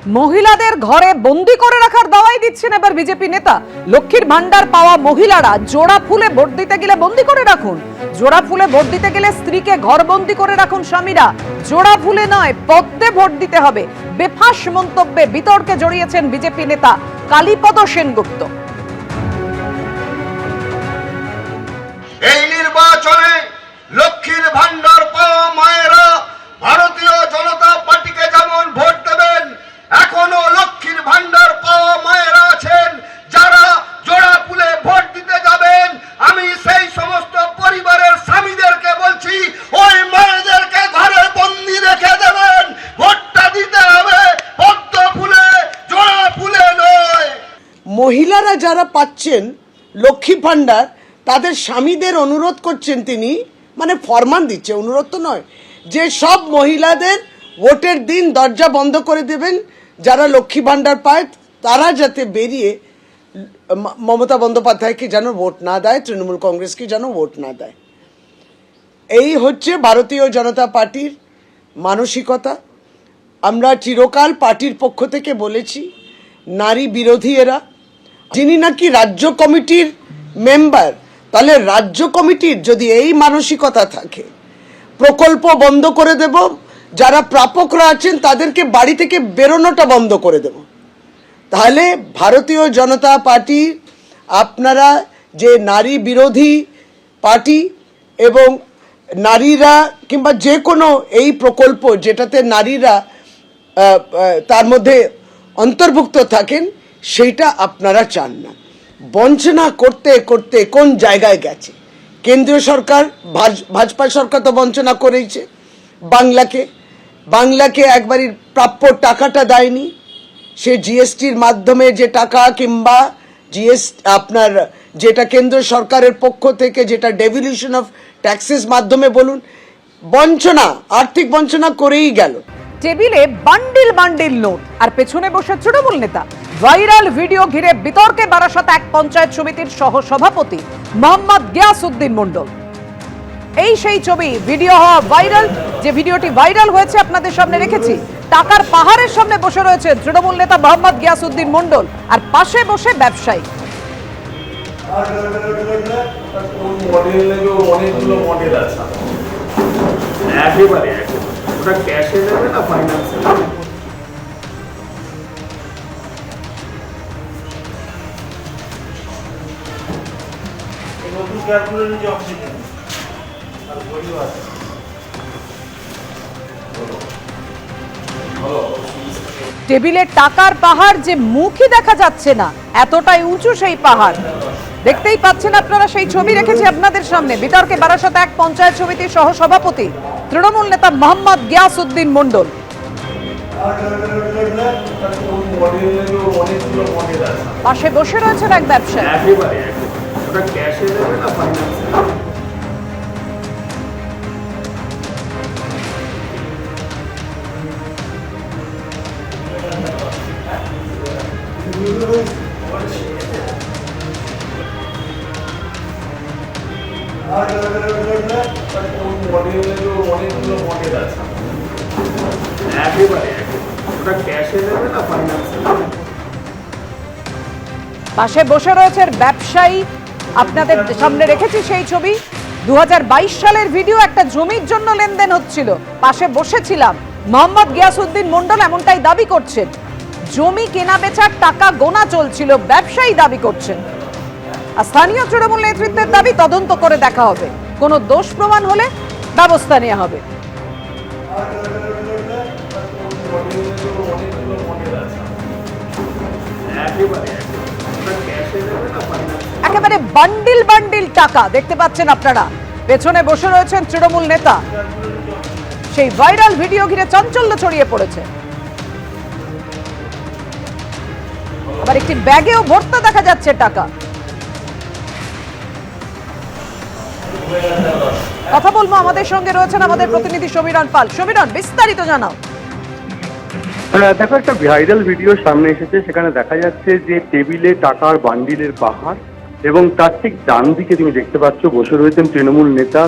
মহিলাদের ঘরে বন্দি করে রাখার দাওয়াই দিচ্ছেন এবার বিজেপি নেতা। লক্ষ্মীর ভান্ডার পাওয়া মহিলারা জোড়া ফুলে ভোট দিতে গেলে বন্দি করে রাখুন, জোড়া ফুলে ভোট দিতে গেলে স্ত্রীকে ঘর বন্দি করে রাখুন স্বামীরা, জোড়া ফুলে নয় পদ্মে ভোট দিতে হবে। বেফাঁস মন্তব্যে বিতর্কে জড়িয়েছেন বিজেপি নেতা কালীপদ সেনগুপ্ত। এই নির্বাচনে লক্ষ্মীর ভান্ডার পাওয়া মায়েরা ভারতীয় জনতা পার্টিকে যেমন ভোট দেবেন, এখনো লক্ষ্মীর ভান্ডার পাওয়া মায়েরা আছেন যারা জোড়া ফুলে ভোট দিতে যাবেন। আমি সেই সমস্ত পরিবারের স্বামীদেরকে বলছি, ওই মায়েদেরকে ঘরে বন্দি রেখে দেবেন, ভোটটা দিতে হবে পদ্ম ফুলে, জোড়া ফুলে নয়। মহিলারা যারা পাচ্ছেন লক্ষ্মী ভান্ডার, তাদের স্বামীদের অনুরোধ করছেন তিনি, মানে ফরমান দিচ্ছে, অনুরোধ তো নয়, যে সব মহিলাদের ভোটের দিন দরজা বন্ধ করে দেবেন, যারা লক্ষ্মী ভান্ডার পায় তারা যাতে বেরিয়ে মমতা বন্দ্যোপাধ্যায়কে যেন ভোট না দেয়, তৃণমূল কংগ্রেসকে যেন ভোট না দেয়। এই হচ্ছে ভারতীয় জনতা পার্টির মানসিকতা। আমরা চিরকাল পার্টির পক্ষ থেকে বলেছি, নারী বিরোধী এরা। যিনি নাকি রাজ্য কমিটির মেম্বার, তাহলে রাজ্য কমিটির যদি এই মানসিকতা থাকে, প্রকল্প বন্ধ করে দেব, যারা প্রাপকরা আছেন তাদেরকে বাড়ি থেকে বেরোনোটা বন্ধ করে দেব, তাহলে ভারতীয় জনতা পার্টি আপনারা যে নারী বিরোধী পার্টি এবং নারীরা কিংবা যে কোনো এই প্রকল্প যেটাতে নারীরা তার মধ্যে অন্তর্ভুক্ত থাকেন, সেইটা আপনারা চান না। বঞ্চনা করতে করতে কোন জায়গায় গেছে কেন্দ্রীয় সরকার, ভাজপা সরকার তো বঞ্চনা করেইছে। বাংলাকে একবারই প্রাপ্য টাকাটা দেয়নি। সে জিএসটির মাধ্যমে যে টাকা কিংবা আপনার যেটা কেন্দ্র সরকারের পক্ষ থেকে যেটা ডেভলিউশন অফ ট্যাক্সেস মাধ্যমে বলুন, বঞ্চনা, আর্থিক বঞ্চনা করেই গেল। টেবিলে বান্ডিল বান্ডিল নোট আর পেছনে বসে তৃণমূল নেতা। ভাইরাল ভিডিও ঘিরে বিতর্কে বারাসাত এক পঞ্চায়েত সমিতির সহ সভাপতি মোহাম্মদ গিয়াসউদ্দিন মণ্ডল। এই সেই ছবি, ভিডিও হওয়া ভাইরাল, যে ভিডিওটি ভাইরাল হয়েছে আপনাদের সামনে রেখেছি। টাকার পাহাড়ের সামনে বসে রয়েছে তৃণমূল নেতা মোহাম্মদ গিয়াসউদ্দিন মণ্ডল, আর পাশে বসে ব্যবসায়ী। ওটা ক্যাশে নেবে না ফাইন্যান্সে নেবে? টেবিলে টাকার পাহাড়, যে মুখই দেখা যাচ্ছে না, এতটাই উঁচু সেই পাহাড়। দেখতেই পাচ্ছেন আপনারা, সেই ছবি রেখেছি আপনাদের সামনে। বিতর্কে বারাসাত এক পঞ্চায়েত সমিতির সহ সভাপতি তৃণমূল নেতা মোহাম্মদ গিয়াসউদ্দিন মণ্ডল। পাশে বসে রয়েছেন এক ব্যবসায়ী। ওটা ক্যাশে নেবে না ফাইন্যান্সে নেবে? পাশে বসে রয়েছে ব্যবসায়ী, আপনাদের সামনে রেখেছি সেই ছবি। 2022 সালের ভিডিও, একটা জমির জন্য লেনদেন হচ্ছিল, পাশে বসেছিলাম। মোহাম্মদ গিয়াসউদ্দিন মণ্ডল এমনটাই দাবি করছেন। জমি কেনা বেচার টাকা গোনা চলছিল, ব্যবসায়ী দাবি করছেন। আর স্থানীয় তৃণমূল নেতৃত্বের দাবি, তদন্ত করে দেখা হবে, কোনো দোষ প্রমাণ হলে ব্যবস্থা নেওয়া হবে। একেবারে বান্ডিল বান্ডিল টাকা দেখতে পাচ্ছেন আপনারা। পেছনে বসে রয়েছেন তৃণমূল নেতা। সেই ভাইরাল ভিডিও ঘিরে চাঞ্চল্য ছড়িয়ে পড়েছে। আবার একটি ব্যাগেও ভর্তি দেখা যাচ্ছে টাকা। কথা বলবো, আমাদের সঙ্গে রয়েছেন আমাদের প্রতিনিধি সমীরণ পাল। সমীরণ, বিস্তারিত জানাও। দেখো, একটা ভাইরাল ভিডিও সামনে এসেছে, সেখানে দেখা যাচ্ছে যে টেবিলে টাকার বান্ডিলের পাহাড়, এবং তার ঠিক ডান দিকে তুমি দেখতে পাচ্ছ বসে রয়েছেন তৃণমূল নেতা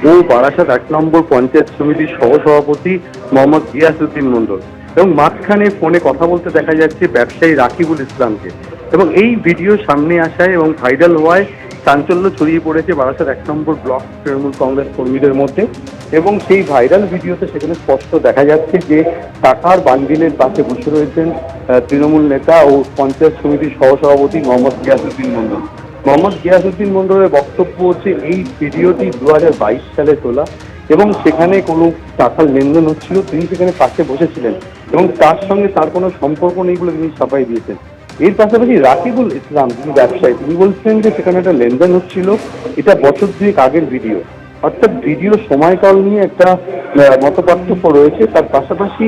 ও বারাসাত 1 নম্বর পঞ্চায়েত সমিতির সহ সভাপতি মোহাম্মদ গিয়াসউদ্দিন মণ্ডল। এবং মাঝখানে ফোনে কথা বলতে দেখা যাচ্ছে ব্যবসায়ী রাকিবুল ইসলামকে। এবং এই ভিডিও সামনে আসায় এবং ভাইরাল হওয়ায় চাঞ্চল্য ছড়িয়ে পড়েছে বারাসাত 1 নম্বর ব্লক তৃণমূল কংগ্রেস কর্মীদের মধ্যে। এবং সেই ভাইরাল ভিডিওতে সেখানে স্পষ্ট দেখা যাচ্ছে যে টাকার বান্ডিলের পাশে বসে রয়েছেন তৃণমূল নেতা ও পঞ্চায়েত সমিতির সহসভাপতি মোহাম্মদ গিয়াসউদ্দিন মণ্ডল। মোহাম্মদ গিয়াসউদ্দিন মণ্ডলের বক্তব্য হচ্ছে এই ভিডিওটি 2022 সালে তোলা এবং সেখানে কোনো টাকার লেনদেন হচ্ছিল, তিনি সেখানে পাশে বসেছিলেন এবং তার সঙ্গে তার কোনো সম্পর্ক নেই বলে তিনি ছাপাই দিয়েছেন। এর পাশাপাশি রাকিবুল ইসলাম, তিনি ব্যবসায়ী, তিনি বলছেন যে সেখানে একটা লেনদেন হচ্ছিল, এটা বছর 2 আগের ভিডিও। অর্থাৎ ভিডিও সময়কাল নিয়ে একটা মতপার্থক্য রয়েছে। তার পাশাপাশি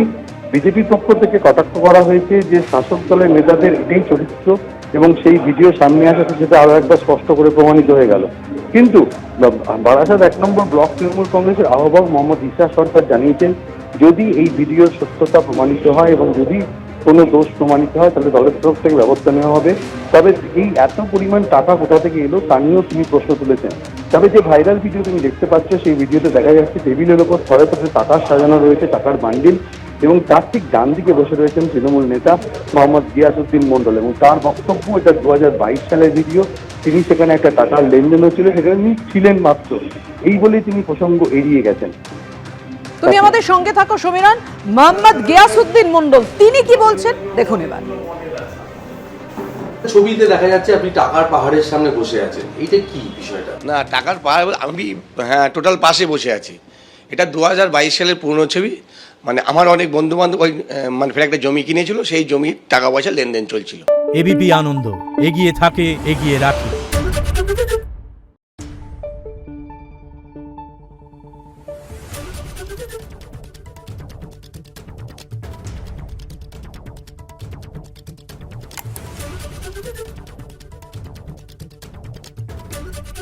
বিজেপির পক্ষ থেকে কটাক্ষ করা হয়েছে যে শাসক দলের নেতাদের এটাই চরিত্র এবং সেই ভিডিও সামনে আসাতে সেটা আরো একবার স্পষ্ট করে প্রমাণিত হয়ে গেল। কিন্তু বারাসাত 1 নম্বর ব্লক তৃণমূল কংগ্রেসের আহ্বায়ক মোহাম্মদ ঈশা সরকার জানিয়েছেন যদি এই ভিডিওর সত্যতা প্রমাণিত হয় এবং যদি কোনো দোষ প্রমাণিত হয় তাহলে দলের তরফ থেকে ব্যবস্থা নেওয়া হবে। তবে এই এত পরিমাণ টাকা কোথা থেকে এলো তা নিয়েও তিনি প্রশ্ন তুলেছেন। তবে যে ভাইরাল ভিডিও তুমি দেখতে পাচ্ছ সেই ভিডিওতে দেখা যাচ্ছে টেবিলের ওপর থরে থরে টাকা সাজানো রয়েছে, টাকার বান্ডিল, এবং তার ঠিক ডান দিকে বসে রয়েছেন তৃণমূল নেতা মোহাম্মদ গিয়াসউদ্দিন মণ্ডল। এবং তার বক্তব্য এটা 2022 সালের ভিডিও, তিনি সেখানে একটা টাকার লেনদেন হচ্ছিল, সেখানে তিনি ছিলেন মাত্র, এই বলেই তিনি প্রসঙ্গ এড়িয়ে গেছেন। তুমি আমাদের সঙ্গে থাকো সমীরণ। মোহাম্মদ গিয়াসউদ্দিন মণ্ডল তিনি কি বলছেন দেখুন এবার। ছবিতে দেখা যাচ্ছে আপনি টাকার পাহাড়ের সামনে বসে আছেন, এইটা কি বিষয়টা? না, টাকার পাহাড় আমি টোটাল পাশে বসে আছি। এটা 2022 সালের পুরনো ছবি। মানে আমার অনেক বন্ধু বান্ধব ওই মানে ফের একটা জমি কিনেছিল, সেই জমির টাকা পয়সা লেনদেন চলছিল। এবিপি আনন্দ এগিয়ে থাকে, এগিয়ে রাখে।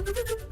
Thank you.